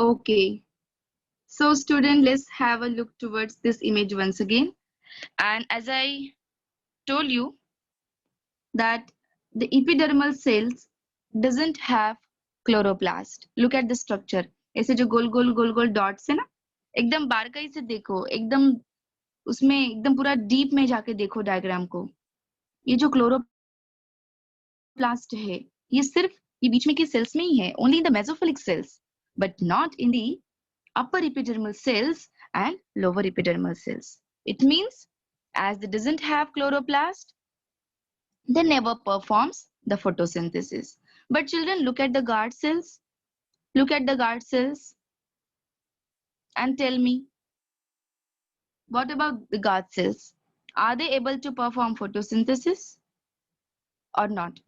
Okay. So student, let's have a look towards this image once again. And as I told you that the epidermal cells doesn't have chloroplast. Look at the structure. ऐसे जो गोल गोल dots है ना, एकदम बारकाई से देखो, एकदम उसमें एकदम पूरा डीप में जाके देखो डायग्राम को. ये जो क्लोरोप्लास्ट है, ये सिर्फ ये बीच में की सेल्स में ही है, only in the mesophylic cells, but not in the upper epidermal cells and lower epidermal cells. It means as it doesn't have chloroplast, they never performs the photosynthesis. But children, look at the guard cells. Look at the guard cells and tell me, what about the guard cells? Are they able to perform photosynthesis or not?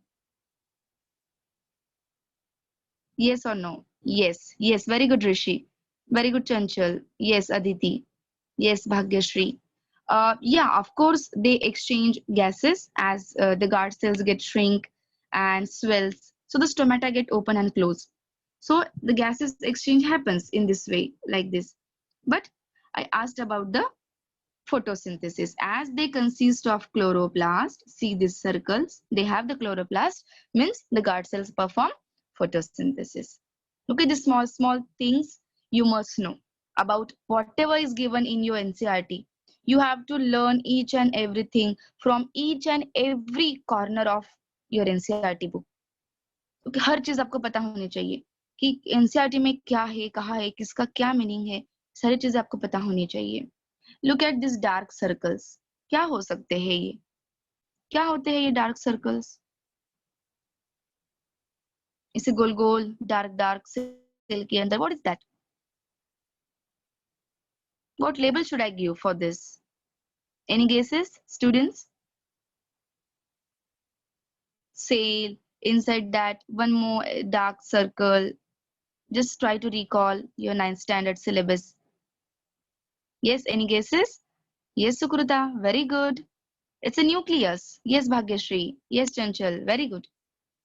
Yes or no? Yes. Yes. Very good, Rishi. Very good, Chanchal. Yes, Aditi. Yes, Bhagyashri. Yeah, of course, they exchange gases as the guard cells get shrink and swells. So the stomata get open and close. So the gases exchange happens in this way, like this. But I asked about the photosynthesis. As they consist of chloroplast, see these circles, they have the chloroplast, means the guard cells perform photosynthesis. Look at the small things you must know about whatever is given in your NCERT. You have to learn each and everything from each and every corner of your NCERT book. क्योंकि हर चीज आपको पता होनी चाहिए कि NCERT में क्या है, कहाँ है, किसका क्या मीनिंग है, सारी चीजें आपको पता होनी चाहिए. Look at these dark circles. क्या हो सकते हैं ये? क्या होते हैं ये dark circles? इसे गोल गोल dark cell के अंदर, what is that? What label should I give for this? Any guesses, students? Cell, inside that one more dark circle. Just try to recall your 9th standard syllabus. Yes, any guesses? Yes, Sukruta, very good. It's a nucleus. Yes, Bhagyashri. Yes, Chanchal, very good.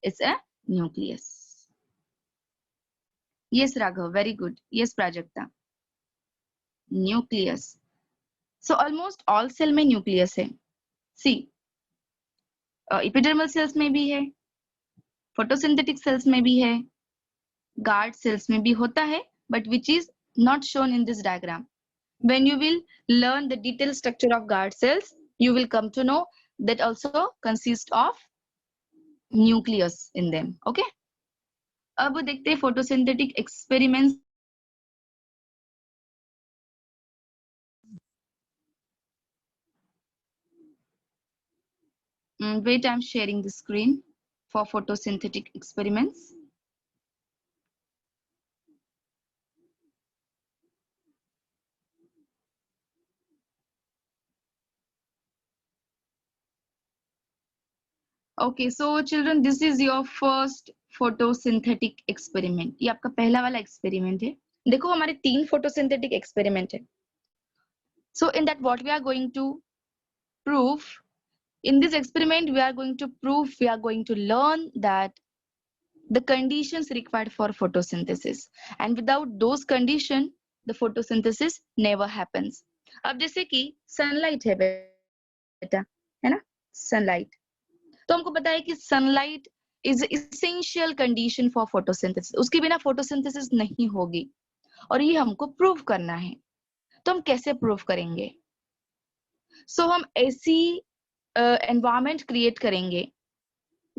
It's a nucleus. Yes, Raghav, very good. Yes, Prajakta. Nucleus. So almost all cell में nucleus है. See, epidermal cells में भी है, photosynthetic cells में भी है, guard cells में भी होता है, but which is not shown in this diagram. When you will learn the detailed structure of guard cells, you will come to know that also consists of nucleus in them. Okay? अब देखते हैं photosynthetic experiments. Wait, I'm sharing the screen for photosynthetic experiments. Okay, so children, this is your first photosynthetic experiment. ये आपका पहला वाला experiment है. देखो हमारे 3 photosynthetic experiment है. So in that what we are going to prove, in this experiment we are going to learn that the conditions required for photosynthesis, and without those conditions the photosynthesis never happens. अब जैसे कि sunlight है बेटा, है ना, sunlight. तो हमको पता है कि sunlight is essential condition for photosynthesis. उसके बिना photosynthesis नहीं होगी और ये हमको prove करना है. तो हम कैसे prove करेंगे? So हम ऐसी environment create करेंगे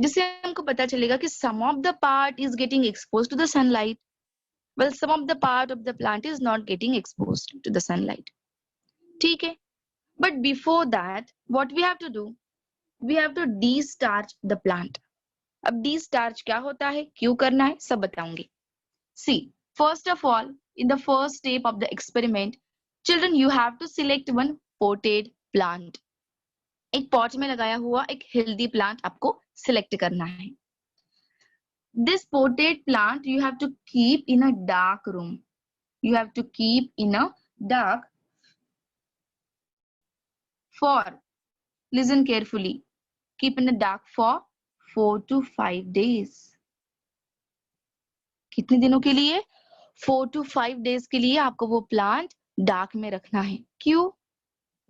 जिससे हमको पता चलेगा कि some of the part is getting exposed to the sunlight, well some of the part of the plant is not getting exposed to the sunlight. ठीक है? But before that, what we have to do? We have to de-starch the plant. अब de-starch क्या होता है, क्यों करना है, सब बताऊंगी. See, first of all, in the first step of the experiment, children, you have to select one potted plant. एक पॉट में लगाया हुआ एक हेल्दी प्लांट आपको सिलेक्ट करना है. This potted plant you have to keep in a dark room. You have to keep in a dark for, listen carefully, keep in the dark for 4 to 5 days. कितने दिनों के लिए? 4 to 5 days के लिए आपको वो प्लांट डार्क में रखना है। क्यों?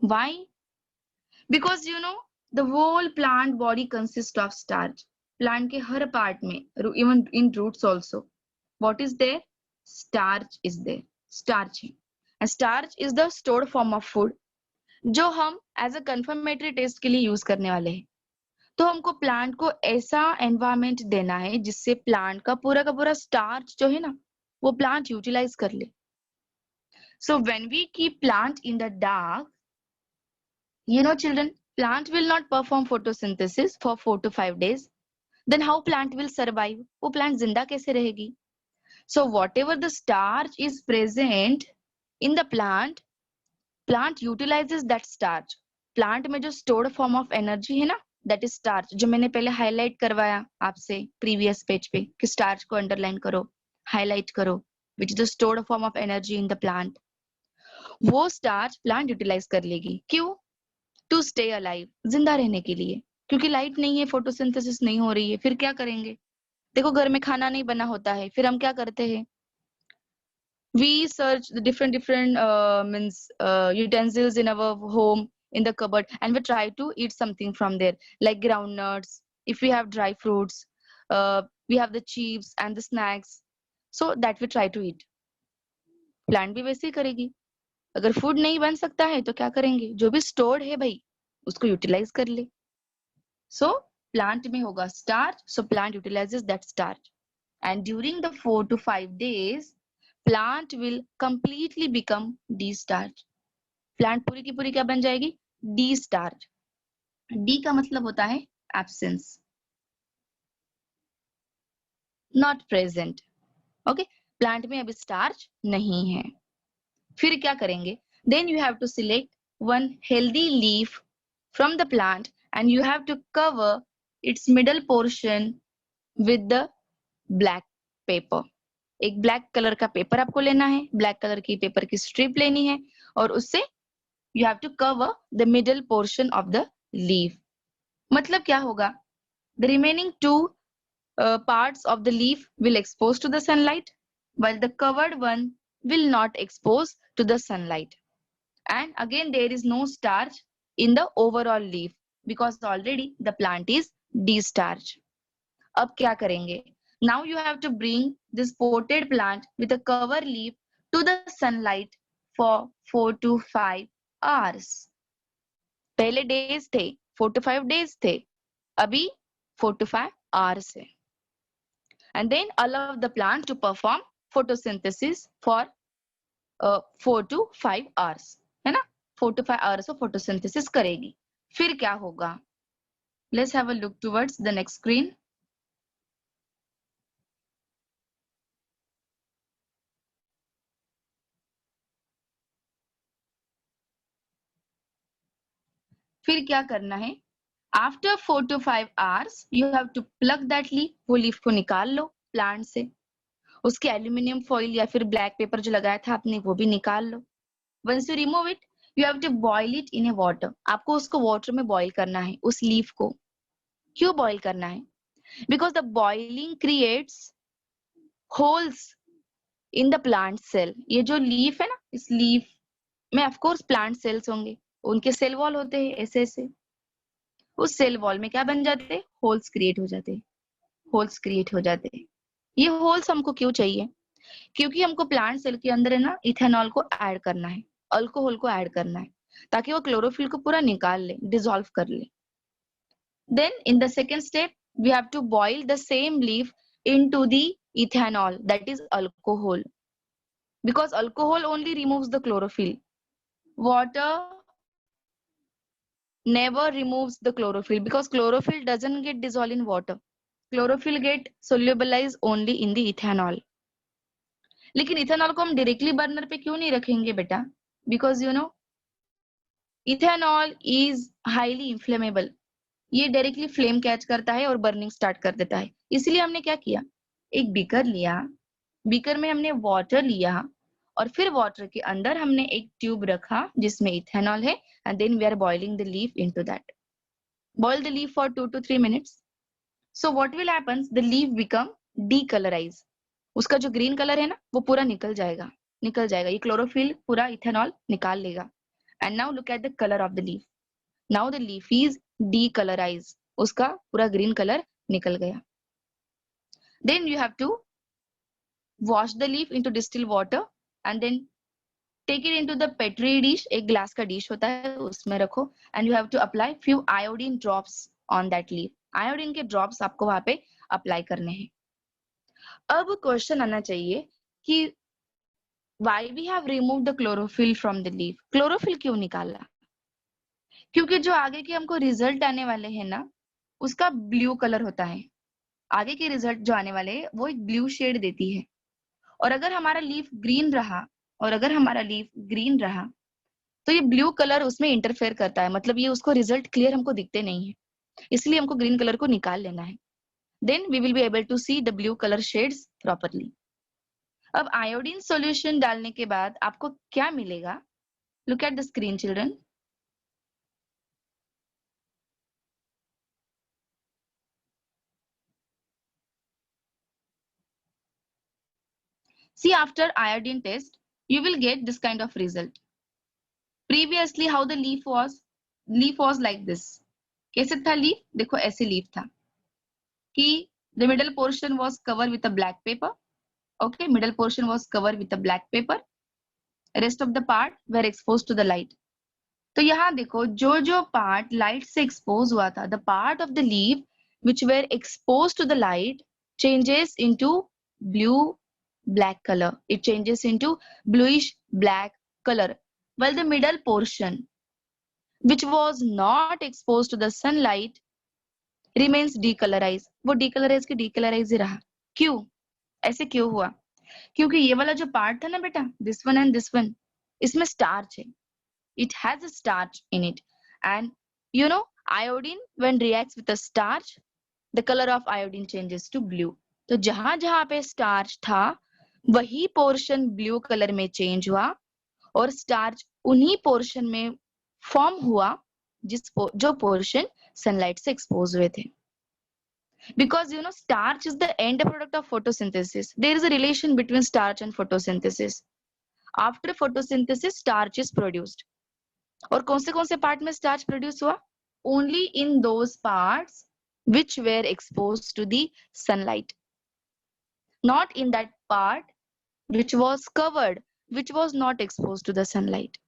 Why? Because you know the whole plant body consists of starch. Plant के हर पार्ट में, even in roots also, what is there? Starch is there. Starch है, and starch is the stored form of food जो हम as a confirmatory test के लिए use करने वाले हैं। तो हमको प्लांट को ऐसा एनवायरमेंट देना है जिससे प्लांट का पूरा स्टार्च जो है ना वो प्लांट यूटिलाइज कर ले। So when we keep plant in the dark, you know children, plant will not perform photosynthesis for 4 to 5 days. Then how plant will survive? वो plant जिंदा कैसे रहेगी? So whatever the starch is present in the plant, plant utilizes that starch. Plant में जो stored form of energy है ना, that is starch, जो मैंने पहले highlight करवाया आपसे previous page पे कि starch को underline करो, highlight करो, which is the stored form of energy in the plant. वो starch plant utilize कर लेगी। क्यों? टू स्टे अलाइव, जिंदा रहने के लिए, क्योंकि लाइट नहीं है, फोटोसिंथेसिस नहीं हो रही है, फिर क्या करेंगे? देखो घर में खाना नहीं बना होता है, फिर हम क्या करते हैं? We search the different means utensils in our home in the cupboard and we try to eat something from there, like groundnuts, if we have dry fruits, we have the chips and the snacks, so that we try to eat. Plant भी वैसे ही करेगी। अगर food नहीं बन सकता है तो क्या करेंगे? जो भी स्टोर्ड है भाई उसको यूटिलाइज कर ले। सो प्लांट में होगा starch, so plant utilises that starch, and during the 4 to 5 days plant will completely become D starch. Plant पूरी की पूरी क्या बन जाएगी? D starch. डी का मतलब होता है absence, not present. Okay, plant में अभी स्टार्च नहीं है। फिर क्या करेंगे? Then you have to select one healthy leaf from the plant and you have to cover its middle portion with the black paper. एक ब्लैक कलर का paper आपको लेना है, ब्लैक कलर की पेपर की स्ट्रिप लेनी है और उससे you have to cover the middle portion of the leaf. मतलब क्या होगा? The remaining two parts of the leaf will expose to the sunlight while the covered one will not expose to the sunlight. And again there is no starch in the overall leaf because already the plant is de-starched. अब क्या करेंगे? Now you have to bring this potted plant with a cover leaf to the sunlight for 4 to 5 hours. पहले days थे 4 to 5 days थे, अभी 4 to 5 hours है। And then allow the plant to perform photosynthesis for 4 to 5 hours, है ना? 4 to 5 hours of photosynthesis करेगी। फिर क्या होगा? Let's have a look towards the next screen. फिर क्या करना है? After 4 to 5 hours, you have to pluck that leaf. वो लीफ को निकाल लो प्लांट से, उसके एल्यूमिनियम फॉइल या फिर ब्लैक पेपर जो लगाया था आपने वो भी निकाल लो। Once you remove it, you have to boil it in a water. आपको उसको वाटर में बॉईल करना है उस लीफ को। क्यों बॉईल करना है? Because the boiling creates holes in the plant cell. ये जो लीफ है ना, इस लीफ में ऑफ कोर्स प्लांट सेल्स होंगे, उनके सेल वॉल होते हैं ऐसे ऐसे। उस सेल वॉल में क्या बन जाते हैं? होल्स क्रिएट हो जाते हैं, होल्स क्रिएट हो जाते हैं। ये होल्स हमको क्यों चाहिए? क्योंकि हमको प्लांट सेल के अंदर है ना इथेनॉल को ऐड करना है, अल्कोहल को ऐड करना है, ताकि वो क्लोरोफिल को पूरा निकाल ले, डिसॉल्व कर ले। Then in the second step, we have to boil the same leaf into the ethanol, that is alcohol. Because alcohol only removes the chlorophyll. Water never removes the chlorophyll because chlorophyll doesn't get dissolved in water. Chlorophyll get solubilized only in the ethanol. लेकिन ethanol को हम directly burner पे क्यों नहीं रखेंगे बेटा? Because you know ethanol is highly inflammable, ये directly flame catch करता है और बर्निंग स्टार्ट कर देता है। इसलिए हमने क्या किया? एक बीकर लिया, बीकर में हमने वाटर लिया और फिर वाटर के अंदर हमने एक ट्यूब रखा जिसमें इथेनॉल है and then we are boiling the leaf into that. Boil the leaf for 2 to 3 minutes. So what will happen? The leaf become decolorized. उसका जो ग्रीन कलर है ना वो पूरा निकल जाएगा, ये क्लोरोफिल पूरा इथेनॉल निकाल लेगा. And now look at the colour of the leaf. Now the leaf is decolourise, उसका पूरा ग्रीन कलर निकल गया. Then you have to wash the leaf into distil water and then take it into the petri dish. एक glass का dish होता है, उसमें रखो. And you have to apply few iodine drops on that leaf. Iodine के drops आपको वहां पे अप्लाई करने हैं. अब क्वेश्चन आना चाहिए कि why we have removed the chlorophyll from the leaf. Chlorophyll क्यों निकाला? क्योंकि जो आगे के हमको रिजल्ट आने वाले हैं ना उसका ब्लू कलर होता है. आगे के रिजल्ट जो आने वाले हैं वो एक ब्लू शेड देती है. और अगर हमारा लीफ ग्रीन रहा तो ये ब्लू कलर उसमें इंटरफेयर करता है, मतलब ये उसको रिजल्ट क्लियर हमको दिखते नहीं है, इसलिए हमको ग्रीन कलर को निकाल लेना है. Then we will be able to see the blue colour shades properly. अब आयोडीन सॉल्यूशन डालने के बाद आपको क्या मिलेगा? Look at the screen children. See, after iodine test, you will get this kind of result. Previously, how the leaf was like this. कैसे था leaf? देखो ऐसे लीफ था कि the middle portion was covered with a black paper. Okay, middle portion was covered with a black paper. Rest of the part were exposed to the light. तो यहाँ देखो जो पार्ट लाइट से expose हुआ था, the part of the leaf which were exposed to the light changes into blue black color. It changes into bluish black color, while the middle portion which was not exposed to the sunlight remains decolorized. वो decolorized के decolorized ही रहा. क्यों? ऐसे क्यों हुआ? क्योंकि ये वाला जो पार्ट था ना बेटा, this one and this one, इसमें starch है. It has a starch in it, and you know iodine when reacts with a starch, the color of iodine changes to blue. तो जहां जहां पे starch था वही पोर्शन ब्लू कलर में change हुआ और स्टार्च उन्हीं पोर्शन में फॉर्म हुआ जो पोर्शन सनलाइट से एक्सपोज हुए थे. Because you know starch is the end product of photosynthesis. There is a relation between starch and photosynthesis. After photosynthesis starch is produced. और कौन से पार्ट में स्टार्च प्रोड्यूस हुआ? Only in those parts which were exposed to the sunlight. Not in that part which was covered, which was not exposed to the sunlight.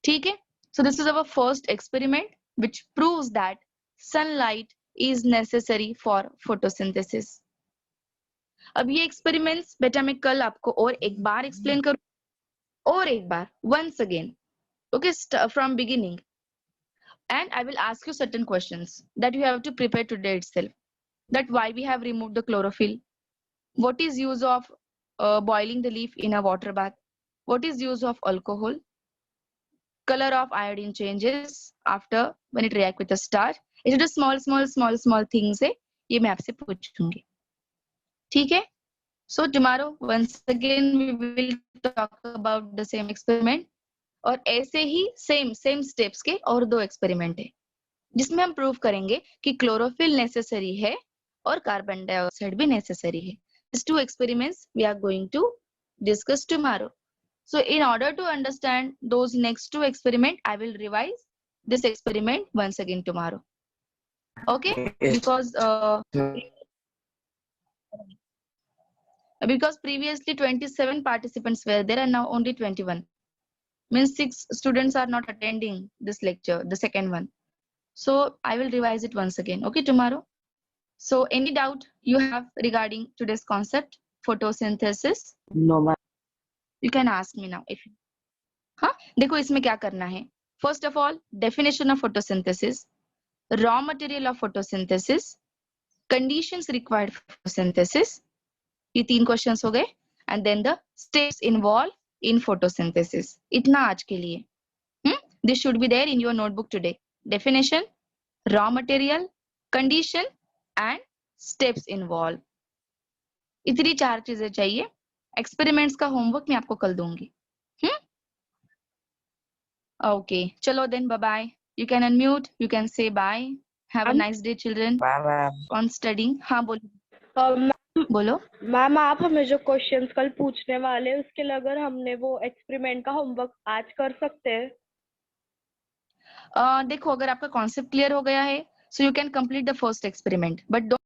ठीक है? So this is our first experiment which proves that sunlight is necessary for photosynthesis. अब ये experiments बेटा मैं कल आपको और एक बार explain करूँ और एक बार once again. Okay, from beginning. And I will ask you certain questions that you have to prepare today itself. That why we have removed the chlorophyll. What is use of boiling the leaf in a water bath? What is use of alcohol? Color of iodine changes after when it react with a starch. It's just small things है, ये मैं आपसे पूछूंगी. ठीक है? So tomorrow once again we will talk about the same experiment. और ऐसे ही same steps के और 2 एक्सपेरिमेंट है जिसमें हम प्रूव करेंगे कि क्लोरोफिल नेसेसरी है और कार्बन डाइऑक्साइड भी नेसेसरी है. These 2 experiments we are going to discuss tomorrow. So in order to understand those next 2 experiment, I will revise this experiment once again tomorrow. Okay? Because previously 27 participants were there and now only 21. Means 6 students are not attending this lecture, the second one. So I will revise it once again, okay, tomorrow. So any doubt you have regarding today's concept, photosynthesis? No, ma'am. You can ask me now. If हाँ देखो इसमें क्या करना है. First of all, definition of photosynthesis, raw material of photosynthesis, conditions required for photosynthesis. ये 3 questions हो गए. And then the steps involved in photosynthesis. इतना आज के लिए. This should be there in your notebook today. Definition, raw material, condition and steps involved. इतनी 4 चीजें चाहिए. Experiments का homework मैं आपको कल दूंगी. Okay. चलो then bye bye. You can unmute. You can say bye. Have a nice day children. Bye, ma'am. On studying. हाँ बोलो. बोलो। मैम आप हमें जो क्वेश्चंस कल पूछने वाले हैं उसके लिए अगर हमने वो एक्सपेरिमेंट का होमवर्क आज कर सकते हैं? देखो, अगर आपका कॉन्सेप्ट क्लियर हो गया है, so you can complete the first experiment, but